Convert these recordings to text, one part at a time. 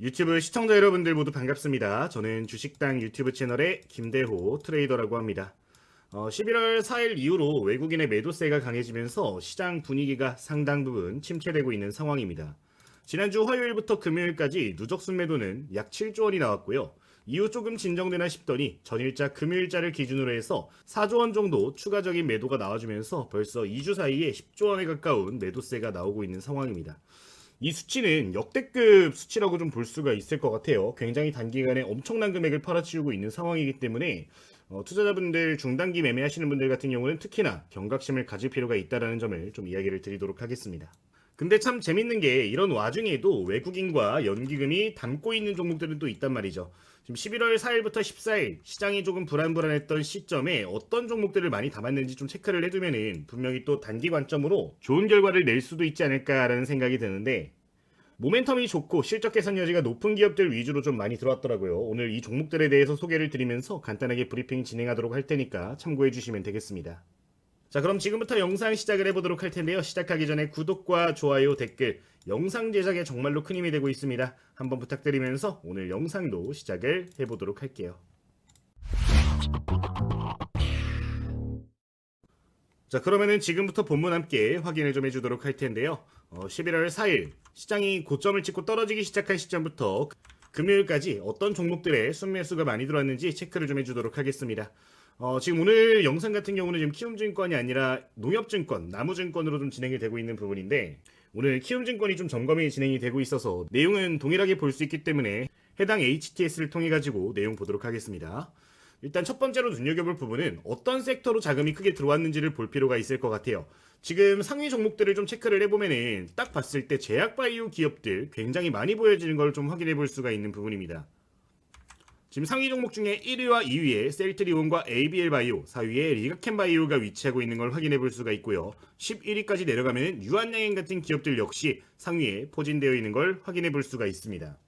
유튜브 시청자 여러분들 모두 반갑습니다. 저는 주식당 유튜브 채널의 김대호 트레이더라고 합니다. 11월 4일 이후로 외국인의 매도세가 강해지면서 시장 분위기가 상당 부분 침체되고 있는 상황입니다. 지난주 화요일부터 금요일까지 누적 순매도는 약 7조 원이 나왔고요. 이후 조금 진정되나 싶더니 전일자 금요일자를 기준으로 해서 4조 원 정도 추가적인 매도가 나와주면서 벌써 2주 사이에 10조 원에 가까운 매도세가 나오고 있는 상황입니다. 이 수치는 역대급 수치라고 좀 볼 수가 있을 것 같아요. 굉장히 단기간에 엄청난 금액을 팔아치우고 있는 상황이기 때문에 투자자분들 중단기 매매하시는 분들 같은 경우는 특히나 경각심을 가질 필요가 있다는 점을 좀 이야기를 드리도록 하겠습니다. 근데 참 재밌는 게 이런 와중에도 외국인과 연기금이 담고 있는 종목들은 또 있단 말이죠. 지금 11월 4일부터 14일 시장이 조금 불안불안했던 시점에 어떤 종목들을 많이 담았는지 좀 체크를 해두면은 분명히 또 단기 관점으로 좋은 결과를 낼 수도 있지 않을까라는 생각이 드는데, 모멘텀이 좋고 실적 개선 여지가 높은 기업들 위주로 좀 많이 들어왔더라고요. 오늘 이 종목들에 대해서 소개를 드리면서 간단하게 브리핑 진행하도록 할 테니까 참고해 주시면 되겠습니다. 자, 그럼 지금부터 영상 시작을 해보도록 할 텐데요. 시작하기 전에 구독과 좋아요, 댓글, 영상 제작에 정말로 큰 힘이 되고 있습니다. 한번 부탁드리면서 오늘 영상도 시작을 해보도록 할게요. 자, 그러면은 지금부터 본문 함께 확인을 좀 해주도록 할 텐데요. 11월 4일 시장이 고점을 찍고 떨어지기 시작한 시점부터 금요일까지 어떤 종목들의 순매수가 많이 들어왔는지 체크를 좀 해주도록 하겠습니다. 지금 오늘 영상 같은 경우는 지금 키움증권이 아니라 농협증권, 나무증권으로 좀 진행이 되고 있는 부분인데, 오늘 키움증권이 좀 점검이 진행이 되고 있어서 내용은 동일하게 볼 수 있기 때문에 해당 HTS를 통해 가지고 내용 보도록 하겠습니다. 일단 첫 번째로 눈여겨볼 부분은 어떤 섹터로 자금이 크게 들어왔는지를 볼 필요가 있을 것 같아요. 지금 상위 종목들을 좀 체크를 해보면은 딱 봤을 때 제약바이오 기업들 굉장히 많이 보여지는 걸 좀 확인해 볼 수가 있는 부분입니다. 지금 상위 종목 중에 1위와 2위에 셀트리온과 ABL바이오, 4위에 리가켄바이오가 위치하고 있는 걸 확인해 볼 수가 있고요. 11위까지 내려가면 유한양행 같은 기업들 역시 상위에 포진되어 있는 걸 확인해 볼 수가 있습니다.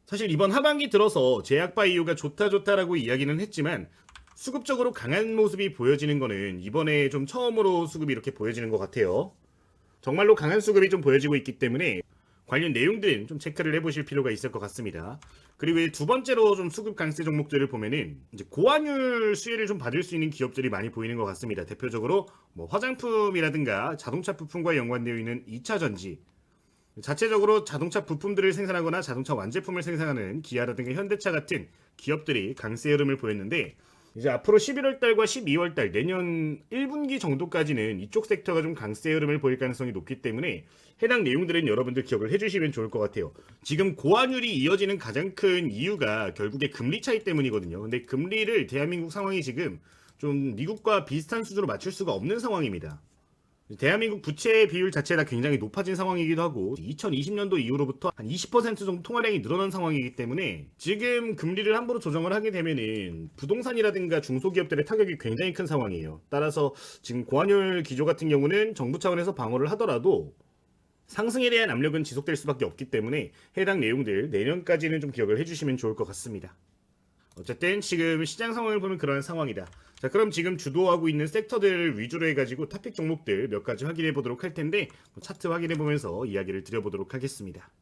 사실 이번 하반기 들어서 제약바이오가 좋다라고 이야기는 했지만 수급적으로 강한 모습이 보여지는 거는 이번에 좀 처음으로 수급이 이렇게 보여지는 것 같아요. 정말로 강한 수급이 좀 보여지고 있기 때문에 관련 내용들은 좀 체크를 해보실 필요가 있을 것 같습니다. 그리고 두 번째로 좀 수급 강세 종목들을 보면은 이제 고환율 수혜를 좀 받을 수 있는 기업들이 많이 보이는 것 같습니다. 대표적으로 뭐 화장품이라든가 자동차 부품과 연관되어 있는 2차 전지, 자체적으로 자동차 부품들을 생산하거나 자동차 완제품을 생산하는 기아라든가 현대차 같은 기업들이 강세 흐름을 보였는데, 이제 앞으로 11월 달과 12월 달 내년 1분기 정도까지는 이쪽 섹터가 좀 강세 흐름을 보일 가능성이 높기 때문에 해당 내용들은 여러분들 기억을 해주시면 좋을 것 같아요. 지금 고환율이 이어지는 가장 큰 이유가 결국에 금리 차이 때문이거든요. 근데 금리를 대한민국 상황이 지금 좀 미국과 비슷한 수준으로 맞출 수가 없는 상황입니다. 대한민국 부채 비율 자체가 굉장히 높아진 상황이기도 하고 2020년도 이후로부터 한 20% 정도 통화량이 늘어난 상황이기 때문에 지금 금리를 함부로 조정을 하게 되면은 부동산이라든가 중소기업들의 타격이 굉장히 큰 상황이에요. 따라서 지금 고환율 기조 같은 경우는 정부 차원에서 방어를 하더라도 상승에 대한 압력은 지속될 수밖에 없기 때문에 해당 내용들 내년까지는 좀 기억을 해주시면 좋을 것 같습니다. 어쨌든 지금 시장 상황을 보면 그런 상황이다. 자, 그럼 지금 주도하고 있는 섹터들 위주로 해가지고 토픽 종목들 몇 가지 확인해 보도록 할 텐데, 차트 확인해 보면서 이야기를 드려보도록 하겠습니다.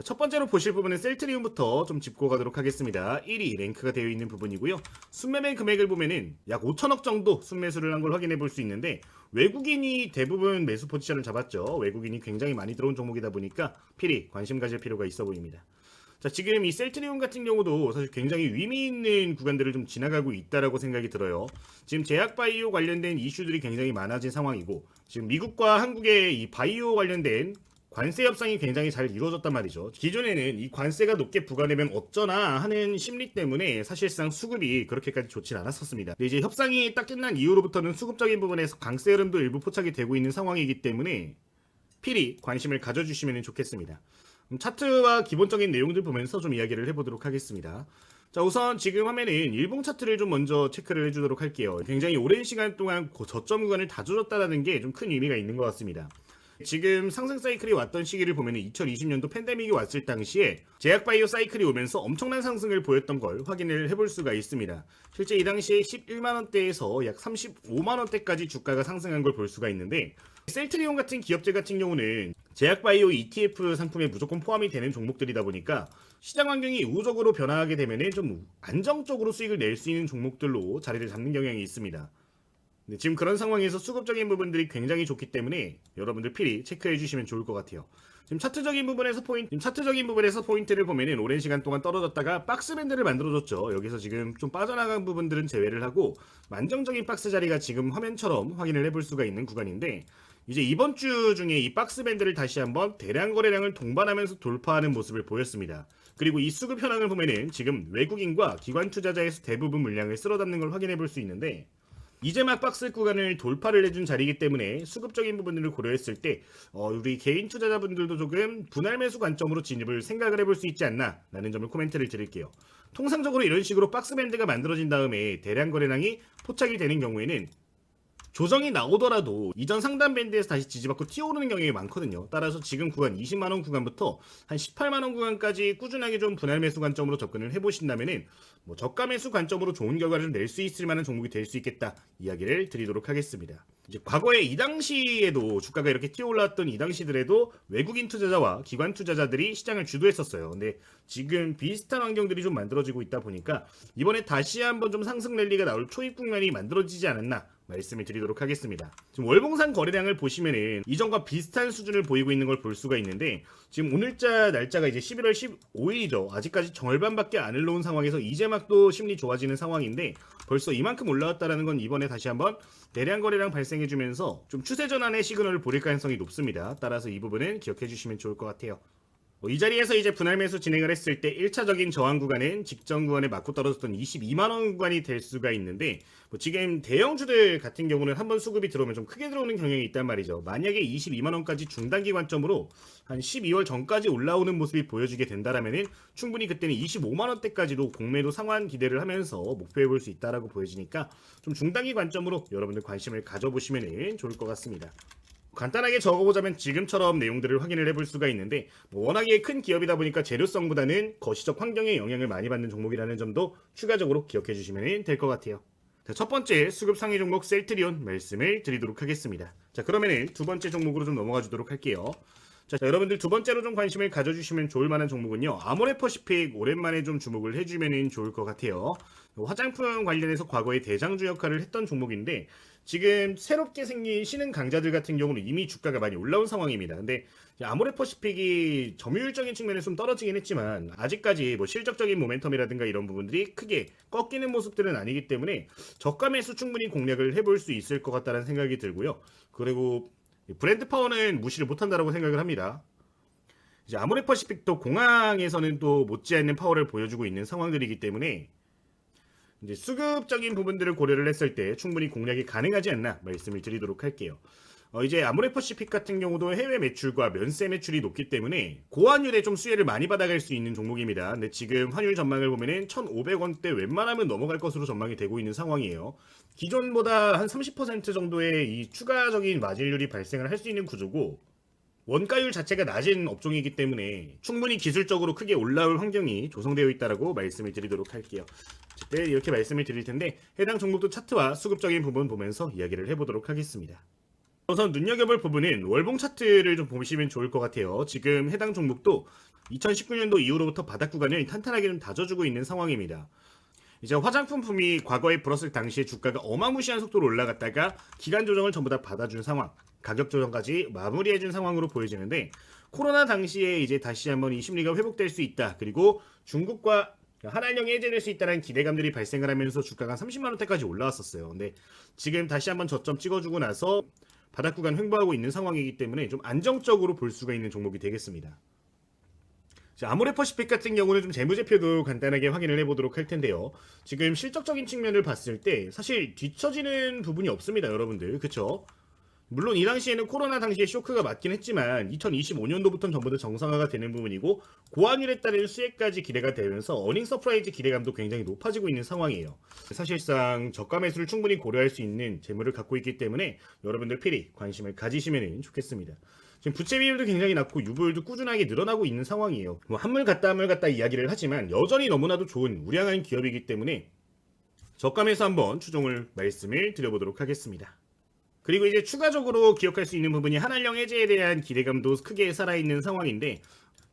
첫 번째로 보실 부분은 셀트리온부터 좀 짚고 가도록 하겠습니다. 1위 랭크가 되어 있는 부분이고요. 순매매 금액을 보면은 약 5천억 정도 순매수를 한 걸 확인해 볼 수 있는데, 외국인이 대부분 매수 포지션을 잡았죠. 외국인이 굉장히 많이 들어온 종목이다 보니까 필히 관심 가질 필요가 있어 보입니다. 자, 지금 이 셀트리온 같은 경우도 사실 굉장히 의미 있는 구간들을 좀 지나가고 있다라고 생각이 들어요. 지금 제약바이오 관련된 이슈들이 굉장히 많아진 상황이고, 지금 미국과 한국의 이 바이오 관련된 관세 협상이 굉장히 잘 이루어졌단 말이죠. 기존에는 이 관세가 높게 부과되면 어쩌나 하는 심리 때문에 사실상 수급이 그렇게까지 좋진 않았었습니다. 근데 이제 협상이 딱 끝난 이후로부터는 수급적인 부분에서 강세 흐름도 일부 포착이 되고 있는 상황이기 때문에 필히 관심을 가져주시면 좋겠습니다. 차트와 기본적인 내용들 보면서 좀 이야기를 해보도록 하겠습니다. 자, 우선 지금 화면은 일봉 차트를 좀 먼저 체크를 해주도록 할게요. 굉장히 오랜 시간 동안 저점 구간을 다 조졌다는 게 좀 큰 의미가 있는 것 같습니다. 지금 상승 사이클이 왔던 시기를 보면 2020년도 팬데믹이 왔을 당시에 제약바이오 사이클이 오면서 엄청난 상승을 보였던 걸 확인을 해볼 수가 있습니다. 실제 이 당시에 11만원대에서 약 35만원대까지 주가가 상승한 걸 볼 수가 있는데, 셀트리온 같은 기업들 같은 경우는 제약바이오 ETF 상품에 무조건 포함이 되는 종목들이다 보니까 시장 환경이 우호적으로 변화하게 되면은 좀 안정적으로 수익을 낼 수 있는 종목들로 자리를 잡는 경향이 있습니다. 네, 지금 그런 상황에서 수급적인 부분들이 굉장히 좋기 때문에 여러분들 필히 체크해 주시면 좋을 것 같아요. 지금 차트적인 부분에서 포인트를 보면은 오랜 시간 동안 떨어졌다가 박스 밴드를 만들어줬죠. 여기서 지금 좀 빠져나간 부분들은 제외를 하고 만정적인 박스 자리가 지금 화면처럼 확인을 해볼 수가 있는 구간인데, 이제 이번 주 중에 이 박스 밴드를 다시 한번 대량 거래량을 동반하면서 돌파하는 모습을 보였습니다. 그리고 이 수급 현황을 보면은 지금 외국인과 기관 투자자에서 대부분 물량을 쓸어담는 걸 확인해 볼 수 있는데, 이제 막 박스 구간을 돌파를 해준 자리이기 때문에 수급적인 부분들을 고려했을 때 우리 개인 투자자분들도 조금 분할 매수 관점으로 진입을 생각을 해볼 수 있지 않나 라는 점을 코멘트를 드릴게요. 통상적으로 이런 식으로 박스 밴드가 만들어진 다음에 대량 거래량이 포착이 되는 경우에는 조정이 나오더라도 이전 상단 밴드에서 다시 지지받고 튀어오르는 경향이 많거든요. 따라서 지금 구간 20만원 구간부터 한 18만원 구간까지 꾸준하게 좀 분할 매수 관점으로 접근을 해보신다면은 뭐 저가 매수 관점으로 좋은 결과를 낼 수 있을 만한 종목이 될 수 있겠다 이야기를 드리도록 하겠습니다. 이제 과거에 이 당시에도 주가가 이렇게 튀어올랐던 이 당시들에도 외국인 투자자와 기관 투자자들이 시장을 주도했었어요. 근데 지금 비슷한 환경들이 좀 만들어지고 있다 보니까 이번에 다시 한번 좀 상승 랠리가 나올 초입 국면이 만들어지지 않았나 말씀을 드리도록 하겠습니다. 지금 월봉산 거래량을 보시면은 이전과 비슷한 수준을 보이고 있는 걸 볼 수가 있는데, 지금 오늘자 날짜가 이제 11월 15일이죠. 아직까지 절반밖에 안 흘러온 상황에서 이제 막 또 심리 좋아지는 상황인데 벌써 이만큼 올라왔다라는 건 이번에 다시 한번 대량 거래량 발생해주면서 좀 추세 전환의 시그널을 보일 가능성이 높습니다. 따라서 이 부분은 기억해 주시면 좋을 것 같아요. 이 자리에서 이제 분할 매수 진행을 했을 때 1차적인 저항 구간은 직전 구간에 맞고 떨어졌던 22만원 구간이 될 수가 있는데, 지금 대형주들 같은 경우는 한번 수급이 들어오면 좀 크게 들어오는 경향이 있단 말이죠. 만약에 22만원까지 중단기 관점으로 한 12월 전까지 올라오는 모습이 보여지게 된다라면은 충분히 그때는 25만원대까지도 공매도 상환 기대를 하면서 목표해 볼 수 있다라고 보여지니까 좀 중단기 관점으로 여러분들 관심을 가져보시면 좋을 것 같습니다. 간단하게 적어보자면 지금처럼 내용들을 확인을 해볼 수가 있는데, 워낙에 큰 기업이다 보니까 재료성보다는 거시적 환경에 영향을 많이 받는 종목이라는 점도 추가적으로 기억해 주시면 될 것 같아요. 자, 첫 번째 수급 상위 종목 셀트리온 말씀을 드리도록 하겠습니다. 자, 그러면은 두 번째 종목으로 좀 넘어가 주도록 할게요. 자, 여러분들 두 번째로 좀 관심을 가져주시면 좋을 만한 종목은요, 아모레퍼시픽 오랜만에 좀 주목을 해주면 좋을 것 같아요. 화장품 관련해서 과거에 대장주 역할을 했던 종목인데, 지금 새롭게 생긴 신흥 강자들 같은 경우는 이미 주가가 많이 올라온 상황입니다. 근데 아모레퍼시픽이 점유율적인 측면에서 좀 떨어지긴 했지만 아직까지 뭐 실적적인 모멘텀이라든가 이런 부분들이 크게 꺾이는 모습들은 아니기 때문에 저가 매수 충분히 공략을 해볼 수 있을 것 같다는 생각이 들고요. 그리고 브랜드 파워는 무시를 못한다라고 생각을 합니다. 이제 아모레퍼시픽도 공항에서는 또 못지않는 파워를 보여주고 있는 상황들이기 때문에 이제 수급적인 부분들을 고려를 했을 때 충분히 공략이 가능하지 않나 말씀을 드리도록 할게요. 이제 아모레퍼시픽 같은 경우도 해외 매출과 면세 매출이 높기 때문에 고환율에 좀 수혜를 많이 받아갈 수 있는 종목입니다. 근데 지금 환율 전망을 보면은 1,500원대 웬만하면 넘어갈 것으로 전망이 되고 있는 상황이에요. 기존보다 한 30% 정도의 이 추가적인 마진율이 발생을 할 수 있는 구조고, 원가율 자체가 낮은 업종이기 때문에 충분히 기술적으로 크게 올라올 환경이 조성되어 있다라고 말씀을 드리도록 할게요. 네, 이렇게 말씀을 드릴 텐데 해당 종목도 차트와 수급적인 부분 보면서 이야기를 해보도록 하겠습니다. 우선 눈여겨볼 부분은 월봉 차트를 좀 보시면 좋을 것 같아요. 지금 해당 종목도 2019년도 이후로부터 바닥 구간을 탄탄하게 좀 다져주고 있는 상황입니다. 이제 화장품 품이 과거에 불었을 당시에 주가가 어마무시한 속도로 올라갔다가 기간 조정을 전부 다 받아준 상황, 가격 조정까지 마무리해준 상황으로 보여지는데, 코로나 당시에 이제 다시 한번 이 심리가 회복될 수 있다, 그리고 중국과 한한령 해제될 수 있다는 기대감들이 발생을 하면서 주가가 30만원대까지 올라왔었어요. 근데 지금 다시 한번 저점 찍어주고 나서 바닥 구간 횡보하고 있는 상황이기 때문에 좀 안정적으로 볼 수가 있는 종목이 되겠습니다. 아모레퍼시픽 같은 경우는 좀 재무제표도 간단하게 확인을 해보도록 할 텐데요. 지금 실적적인 측면을 봤을 때 사실 뒤처지는 부분이 없습니다, 여러분들. 그쵸? 물론 이 당시에는 코로나 당시에 쇼크가 맞긴 했지만 2025년도부터는 전부 다 정상화가 되는 부분이고, 고환율에 따른 수혜까지 기대가 되면서 어닝 서프라이즈 기대감도 굉장히 높아지고 있는 상황이에요. 사실상 저가 매수를 충분히 고려할 수 있는 재물을 갖고 있기 때문에 여러분들 필히 관심을 가지시면 좋겠습니다. 지금 부채 비율도 굉장히 낮고 유보율도 꾸준하게 늘어나고 있는 상황이에요. 뭐 한물 갔다 이야기를 하지만 여전히 너무나도 좋은 우량한 기업이기 때문에 저가 매수 한번 추종을 말씀을 드려보도록 하겠습니다. 그리고 이제 추가적으로 기억할 수 있는 부분이 한한령 해제에 대한 기대감도 크게 살아있는 상황인데,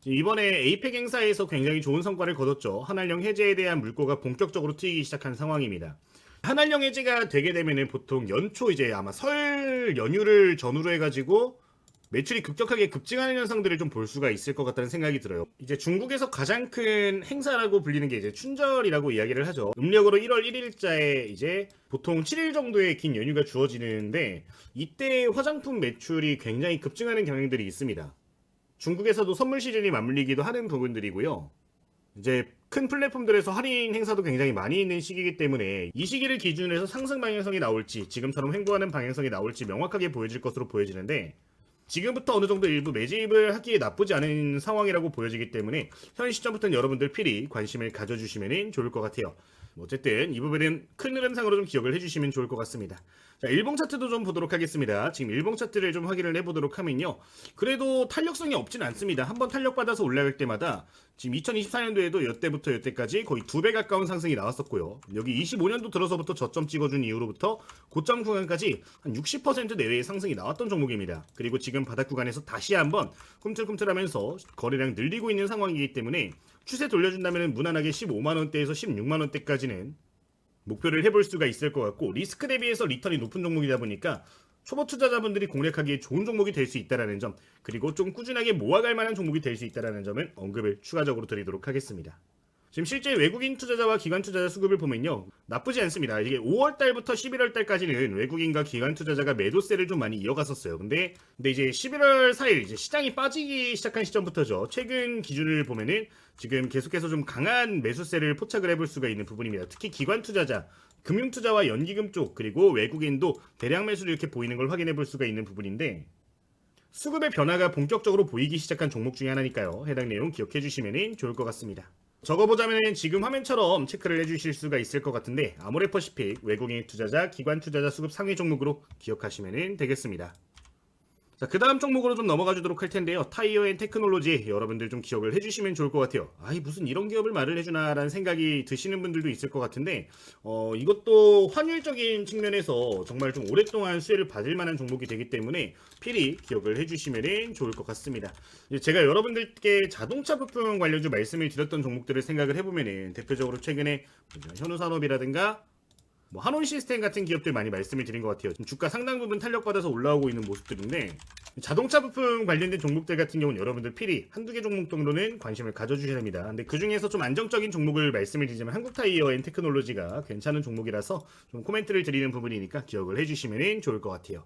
이번에 에이펙 행사에서 굉장히 좋은 성과를 거뒀죠. 한알령 해제에 대한 물꼬가 본격적으로 트이기 시작한 상황입니다. 한알령 해제가 되게 되면은 보통 연초 이제 아마 설 연휴를 전후로 해가지고 매출이 급격하게 급증하는 현상들을 좀 볼 수가 있을 것 같다는 생각이 들어요. 이제 중국에서 가장 큰 행사라고 불리는 게 이제 춘절이라고 이야기를 하죠. 음력으로 1월 1일자에 이제 보통 7일 정도의 긴 연휴가 주어지는데 이때 화장품 매출이 굉장히 급증하는 경향들이 있습니다. 중국에서도 선물 시즌이 맞물리기도 하는 부분들이고요. 이제 큰 플랫폼들에서 할인 행사도 굉장히 많이 있는 시기이기 때문에 이 시기를 기준으로 해서 상승 방향성이 나올지 지금처럼 횡보하는 방향성이 나올지 명확하게 보여질 것으로 보여지는데 지금부터 어느 정도 일부 매집을 하기에 나쁘지 않은 상황이라고 보여지기 때문에 현 시점부터는 여러분들 필히 관심을 가져주시면 좋을 것 같아요. 어쨌든 이 부분은 큰 흐름상으로 좀 기억을 해주시면 좋을 것 같습니다. 자, 일봉 차트도 좀 보도록 하겠습니다. 지금 일봉 차트를 좀 확인을 해보도록 하면요. 그래도 탄력성이 없진 않습니다. 한번 탄력받아서 올라갈 때마다 지금 2024년도에도 이때부터 이때까지 거의 2배 가까운 상승이 나왔었고요. 여기 25년도 들어서부터 저점 찍어준 이후로부터 고점 구간까지 한 60% 내외의 상승이 나왔던 종목입니다. 그리고 지금 바닥 구간에서 다시 한번 꿈틀꿈틀하면서 거래량 늘리고 있는 상황이기 때문에 추세 돌려준다면 무난하게 15만원대에서 16만원대까지는 목표를 해볼 수가 있을 것 같고 리스크 대비해서 리턴이 높은 종목이다 보니까 초보 투자자분들이 공략하기에 좋은 종목이 될 수 있다는 점 그리고 좀 꾸준하게 모아갈 만한 종목이 될 수 있다는 점은 언급을 추가적으로 드리도록 하겠습니다. 지금 실제 외국인 투자자와 기관 투자자 수급을 보면요 나쁘지 않습니다. 이게 5월달부터 11월달까지는 외국인과 기관 투자자가 매도세를 좀 많이 이어갔었어요. 근데 이제 11월 4일 이제 시장이 빠지기 시작한 시점부터죠. 최근 기준을 보면은 지금 계속해서 좀 강한 매수세를 포착을 해볼 수가 있는 부분입니다. 특히 기관 투자자, 금융 투자와 연기금 쪽 그리고 외국인도 대량 매수를 이렇게 보이는 걸 확인해 볼 수가 있는 부분인데 수급의 변화가 본격적으로 보이기 시작한 종목 중에 하나니까요. 해당 내용 기억해 주시면 좋을 것 같습니다. 적어보자면 지금 화면처럼 체크를 해주실 수가 있을 것 같은데 아모레퍼시픽 외국인 투자자, 기관 투자자 수급 상위 종목으로 기억하시면 되겠습니다. 자, 그 다음 종목으로 좀 넘어가 주도록 할 텐데요. 타이어 앤 테크놀로지 여러분들 좀 기억을 해주시면 좋을 것 같아요. 아이 무슨 이런 기업을 말을 해주나 라는 생각이 드시는 분들도 있을 것 같은데 이것도 환율적인 측면에서 정말 좀 오랫동안 수혜를 받을 만한 종목이 되기 때문에 필히 기억을 해주시면 좋을 것 같습니다. 제가 여러분들께 자동차 부품 관련주 말씀을 드렸던 종목들을 생각을 해보면 대표적으로 최근에 현우산업이라든가 한온 시스템 같은 기업들 많이 말씀을 드린 것 같아요. 주가 상당 부분 탄력받아서 올라오고 있는 모습들인데 자동차 부품 관련된 종목들 같은 경우는 여러분들 필히 한두 개 종목 정도는 관심을 가져주셔야 됩니다. 근데 그 중에서 좀 안정적인 종목을 말씀을 드리자면 한국타이어 앤 테크놀로지가 괜찮은 종목이라서 좀 코멘트를 드리는 부분이니까 기억을 해주시면 좋을 것 같아요.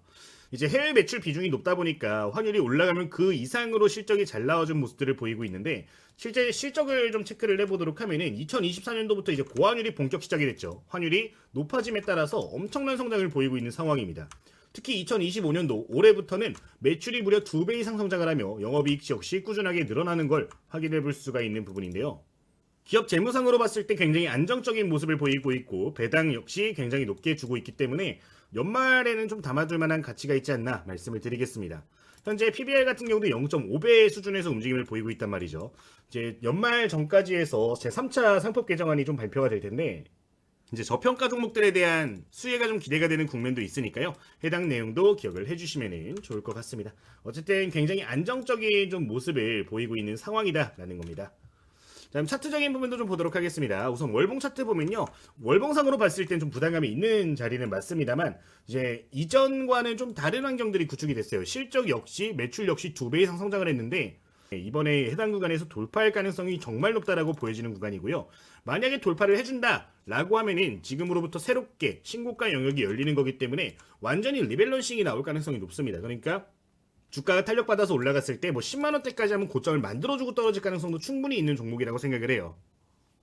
이제 해외 매출 비중이 높다 보니까 환율이 올라가면 그 이상으로 실적이 잘 나와준 모습들을 보이고 있는데 실제 실적을 좀 체크를 해보도록 하면은 2024년도부터 이제 고환율이 본격 시작이 됐죠. 환율이 높아짐에 따라서 엄청난 성장을 보이고 있는 상황입니다. 특히 2025년도 올해부터는 매출이 무려 2배 이상 성장을 하며 영업이익 역시 꾸준하게 늘어나는 걸 확인해 볼 수가 있는 부분인데요. 기업 재무상으로 봤을 때 굉장히 안정적인 모습을 보이고 있고 배당 역시 굉장히 높게 주고 있기 때문에 연말에는 좀 담아둘 만한 가치가 있지 않나 말씀을 드리겠습니다. 현재 PBR 같은 경우도 0.5배 수준에서 움직임을 보이고 있단 말이죠. 이제 연말 전까지 해서 제3차 상법 개정안이 좀 발표가 될 텐데 이제 저평가 종목들에 대한 수혜가 좀 기대가 되는 국면도 있으니까요. 해당 내용도 기억을 해주시면 좋을 것 같습니다. 어쨌든 굉장히 안정적인 좀 모습을 보이고 있는 상황이다라는 겁니다. 자, 차트적인 부분도 좀 보도록 하겠습니다. 우선 월봉 차트 보면요. 월봉상으로 봤을 땐 좀 부담감이 있는 자리는 맞습니다만 이제 이전과는 좀 다른 환경들이 구축이 됐어요. 실적 역시 매출 역시 2배 이상 성장을 했는데 이번에 해당 구간에서 돌파할 가능성이 정말 높다라고 보여지는 구간이고요. 만약에 돌파를 해준다라고 하면은 지금으로부터 새롭게 신고가 영역이 열리는 거기 때문에 완전히 리밸런싱이 나올 가능성이 높습니다. 그러니까 주가가 탄력받아서 올라갔을 때 10만원대까지 하면 고점을 만들어주고 떨어질 가능성도 충분히 있는 종목이라고 생각을 해요.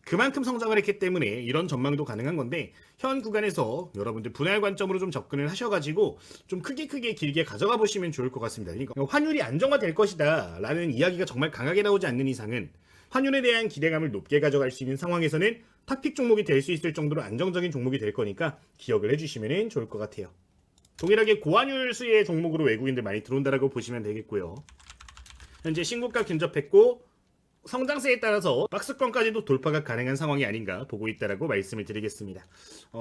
그만큼 성장을 했기 때문에 이런 전망도 가능한 건데 현 구간에서 여러분들 분할 관점으로 좀 접근을 하셔가지고 좀 크게 길게 가져가 보시면 좋을 것 같습니다. 그러니까 환율이 안정화될 것이다 라는 이야기가 정말 강하게 나오지 않는 이상은 환율에 대한 기대감을 높게 가져갈 수 있는 상황에서는 탑픽 종목이 될 수 있을 정도로 안정적인 종목이 될 거니까 기억을 해주시면 좋을 것 같아요. 동일하게 고환율 수의 종목으로 외국인들 많이 들어온다라고 보시면 되겠고요. 현재 신고가 근접했고 성장세에 따라서 박스권까지도 돌파가 가능한 상황이 아닌가 보고 있다라고 말씀을 드리겠습니다.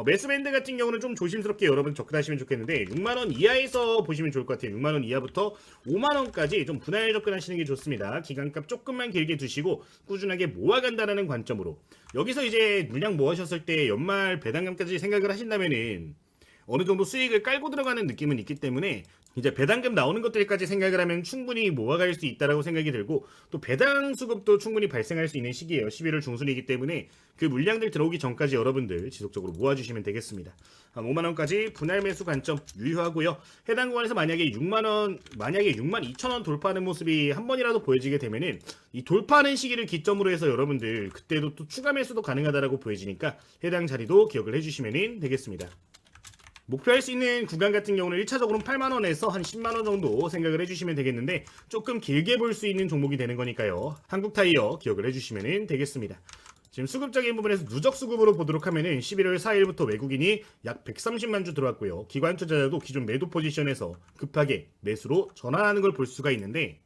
매수밴드 같은 경우는 좀 조심스럽게 여러분 접근하시면 좋겠는데 6만원 이하에서 보시면 좋을 것 같아요. 6만원 이하부터 5만원까지 좀 분할 접근하시는 게 좋습니다. 기간값 조금만 길게 두시고 꾸준하게 모아간다라는 관점으로, 여기서 이제 물량 모아셨을 때 연말 배당금까지 생각을 하신다면은 어느 정도 수익을 깔고 들어가는 느낌은 있기 때문에 이제 배당금 나오는 것들까지 생각을 하면 충분히 모아갈 수 있다라고 생각이 들고, 또 배당 수급도 충분히 발생할 수 있는 시기예요. 11월 중순이기 때문에 그 물량들 들어오기 전까지 여러분들 지속적으로 모아주시면 되겠습니다. 한 5만원까지 분할 매수 관점 유효하고요. 해당 구간에서 만약에 6만원, 만약에 6만 2천원 돌파하는 모습이 한 번이라도 보여지게 되면은 이 돌파하는 시기를 기점으로 해서 여러분들 그때도 또 추가 매수도 가능하다라고 보여지니까 해당 자리도 기억을 해주시면 되겠습니다. 목표할 수 있는 구간 같은 경우는 1차적으로는 8만원에서 한 10만원 정도 생각을 해주시면 되겠는데, 조금 길게 볼 수 있는 종목이 되는 거니까요. 한국타이어 기억을 해주시면 되겠습니다. 지금 수급적인 부분에서 누적 수급으로 보도록 하면은 11월 4일부터 외국인이 약 130만 주 들어왔고요. 기관 투자자도 기존 매도 포지션에서 급하게 매수로 전환하는 걸 볼 수가 있는데,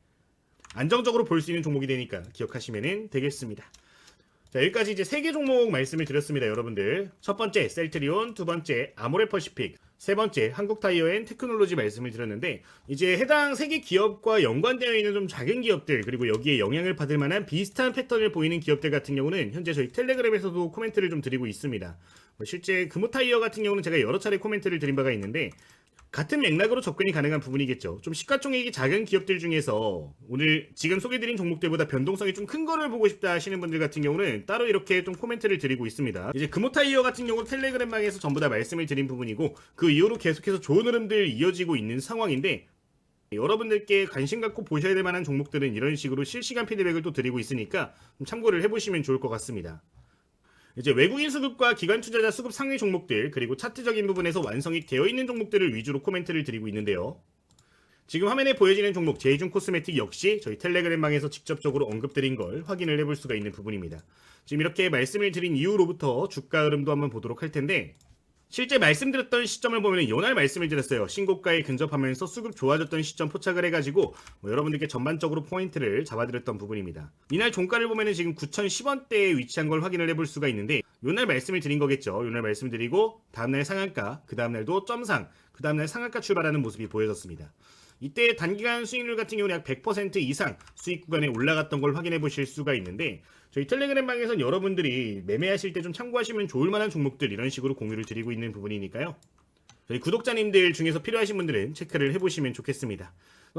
안정적으로 볼 수 있는 종목이 되니까 기억하시면 되겠습니다. 자, 여기까지 이제 3개 종목 말씀을 드렸습니다, 여러분들. 첫 번째 셀트리온, 두 번째 아모레퍼시픽, 세 번째 한국타이어앤테크놀로지 말씀을 드렸는데, 이제 해당 3개 기업과 연관되어 있는 좀 작은 기업들, 그리고 여기에 영향을 받을 만한 비슷한 패턴을 보이는 기업들 같은 경우는 현재 저희 텔레그램에서도 코멘트를 좀 드리고 있습니다. 실제 금호타이어 같은 경우는 제가 여러 차례 코멘트를 드린 바가 있는데, 같은 맥락으로 접근이 가능한 부분이겠죠. 좀 시가총액이 작은 기업들 중에서 오늘 지금 소개드린 종목들보다 변동성이 좀 큰 거를 보고 싶다 하시는 분들 같은 경우는 따로 이렇게 좀 코멘트를 드리고 있습니다. 이제 금호타이어 같은 경우는 텔레그램방에서 전부 다 말씀을 드린 부분이고, 그 이후로 계속해서 좋은 흐름들 이어지고 있는 상황인데, 여러분들께 관심 갖고 보셔야 될 만한 종목들은 이런 식으로 실시간 피드백을 또 드리고 있으니까 좀 참고를 해보시면 좋을 것 같습니다. 이제 외국인 수급과 기관 투자자 수급 상위 종목들, 그리고 차트적인 부분에서 완성이 되어 있는 종목들을 위주로 코멘트를 드리고 있는데요. 지금 화면에 보여지는 종목 제이준 코스메틱 역시 저희 텔레그램방에서 직접적으로 언급드린 걸 확인을 해볼 수가 있는 부분입니다. 지금 이렇게 말씀을 드린 이후로부터 주가 흐름도 한번 보도록 할 텐데, 실제 말씀드렸던 시점을 보면 요날 말씀을 드렸어요. 신고가에 근접하면서 수급 좋아졌던 시점 포착을 해가지고 여러분들께 전반적으로 포인트를 잡아드렸던 부분입니다. 이날 종가를 보면 지금 9,010원대에 위치한 걸 확인을 해볼 수가 있는데, 요날 말씀을 드린 거겠죠. 요날 말씀드리고 다음날 상한가, 그 다음날도 점상, 그 다음날 상한가 출발하는 모습이 보여졌습니다. 이때 단기간 수익률 같은 경우는 약 100% 이상 수익 구간에 올라갔던 걸 확인해 보실 수가 있는데, 저희 텔레그램방에서는 여러분들이 매매하실 때 좀 참고하시면 좋을 만한 종목들 이런 식으로 공유를 드리고 있는 부분이니까요. 저희 구독자님들 중에서 필요하신 분들은 체크를 해보시면 좋겠습니다.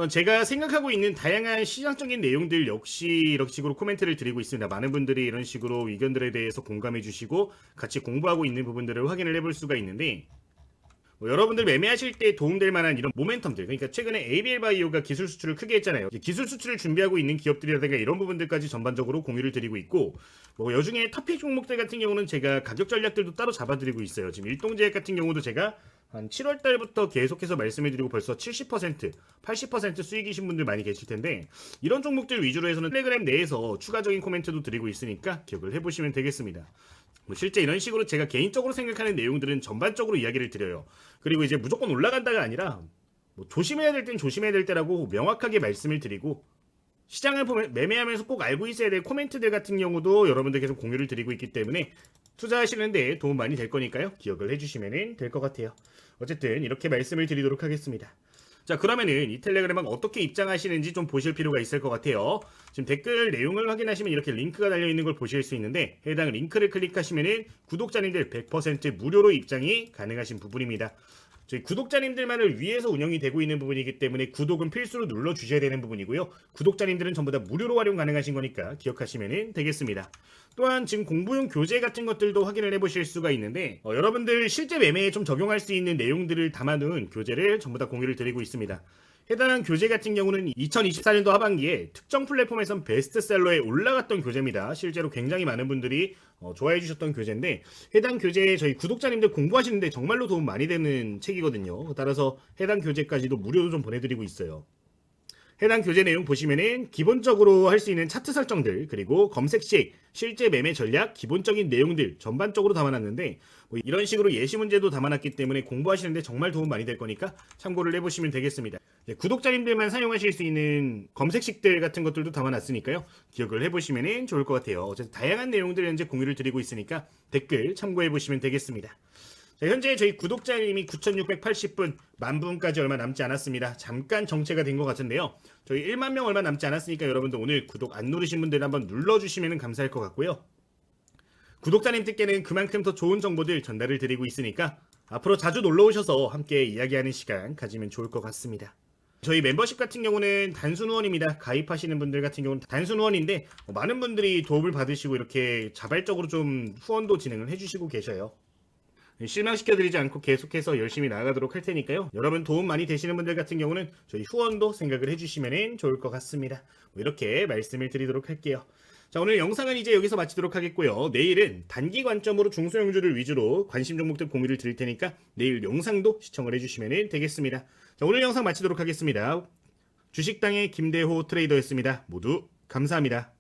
제가 생각하고 있는 다양한 시장적인 내용들 역시 이런 식으로 코멘트를 드리고 있습니다. 많은 분들이 이런 식으로 의견들에 대해서 공감해 주시고 같이 공부하고 있는 부분들을 확인을 해볼 수가 있는데, 여러분들 매매하실 때 도움될 만한 이런 모멘텀들, 그러니까 최근에 ABL바이오가 기술 수출을 크게 했잖아요. 기술 수출을 준비하고 있는 기업들이라든가 이런 부분들까지 전반적으로 공유를 드리고 있고, 여중에 탑픽 종목들 같은 경우는 제가 가격 전략들도 따로 잡아드리고 있어요. 지금 일동제약 같은 경우도 제가 한 7월 달부터 계속해서 말씀을 드리고 벌써 70%, 80% 수익이신 분들 많이 계실 텐데, 이런 종목들 위주로 해서는 텔레그램 내에서 추가적인 코멘트도 드리고 있으니까 기억을 해보시면 되겠습니다. 실제 이런 식으로 제가 개인적으로 생각하는 내용들은 전반적으로 이야기를 드려요. 그리고 이제 무조건 올라간다가 아니라 조심해야 될 땐 조심해야 될 때라고 명확하게 말씀을 드리고, 시장을 보면 매매하면서 꼭 알고 있어야 될 코멘트들 같은 경우도 여러분들 계속 공유를 드리고 있기 때문에 투자하시는데 도움 많이 될 거니까요. 기억을 해주시면 될 것 같아요. 어쨌든 이렇게 말씀을 드리도록 하겠습니다. 자, 그러면은 이 텔레그램방 어떻게 입장하시는지 좀 보실 필요가 있을 것 같아요. 지금 댓글 내용을 확인하시면 이렇게 링크가 달려있는 걸 보실 수 있는데, 해당 링크를 클릭하시면은 구독자님들 100% 무료로 입장이 가능하신 부분입니다. 저희 구독자님들만을 위해서 운영이 되고 있는 부분이기 때문에 구독은 필수로 눌러주셔야 되는 부분이고요. 구독자님들은 전부 다 무료로 활용 가능하신 거니까 기억하시면 되겠습니다. 또한 지금 공부용 교재 같은 것들도 확인을 해보실 수가 있는데, 여러분들 실제 매매에 좀 적용할 수 있는 내용들을 담아놓은 교재를 전부 다 공유를 드리고 있습니다. 해당 교재 같은 경우는 2024년도 하반기에 특정 플랫폼에선 베스트셀러에 올라갔던 교재입니다. 실제로 굉장히 많은 분들이 좋아해 주셨던 교재인데, 해당 교재에 저희 구독자님들 공부하시는데 정말로 도움 많이 되는 책이거든요. 따라서 해당 교재까지도 무료로 좀 보내드리고 있어요. 해당 교재 내용 보시면은 기본적으로 할 수 있는 차트 설정들, 그리고 검색 시 실제 매매 전략, 기본적인 내용들 전반적으로 담아놨는데 뭐 이런 식으로 예시 문제도 담아놨기 때문에 공부하시는데 정말 도움 많이 될 거니까 참고를 해보시면 되겠습니다. 구독자님들만 사용하실 수 있는 검색식들 같은 것들도 담아놨으니까요. 기억을 해보시면 좋을 것 같아요. 어쨌든 다양한 내용들 현재 공유를 드리고 있으니까 댓글 참고해보시면 되겠습니다. 자, 현재 저희 구독자님이 9,680분, 만분까지 얼마 남지 않았습니다. 잠깐 정체가 된 것 같은데요. 저희 1만 명 얼마 남지 않았으니까 여러분들 오늘 구독 안 누르신 분들 한번 눌러주시면 감사할 것 같고요. 구독자님들께는 그만큼 더 좋은 정보들 전달을 드리고 있으니까 앞으로 자주 놀러오셔서 함께 이야기하는 시간 가지면 좋을 것 같습니다. 저희 멤버십 같은 경우는 단순 후원입니다. 가입하시는 분들 같은 경우는 단순 후원인데 많은 분들이 도움을 받으시고 이렇게 자발적으로 좀 후원도 진행을 해주시고 계셔요. 실망시켜드리지 않고 계속해서 열심히 나아가도록 할 테니까요. 여러분 도움 많이 되시는 분들 같은 경우는 저희 후원도 생각을 해주시면 좋을 것 같습니다. 이렇게 말씀을 드리도록 할게요. 자, 오늘 영상은 이제 여기서 마치도록 하겠고요. 내일은 단기 관점으로 중소형주를 위주로 관심 종목들 공유를 드릴 테니까 내일 영상도 시청을 해주시면 되겠습니다. 자, 오늘 영상 마치도록 하겠습니다. 주식당의 김대호 트레이더였습니다. 모두 감사합니다.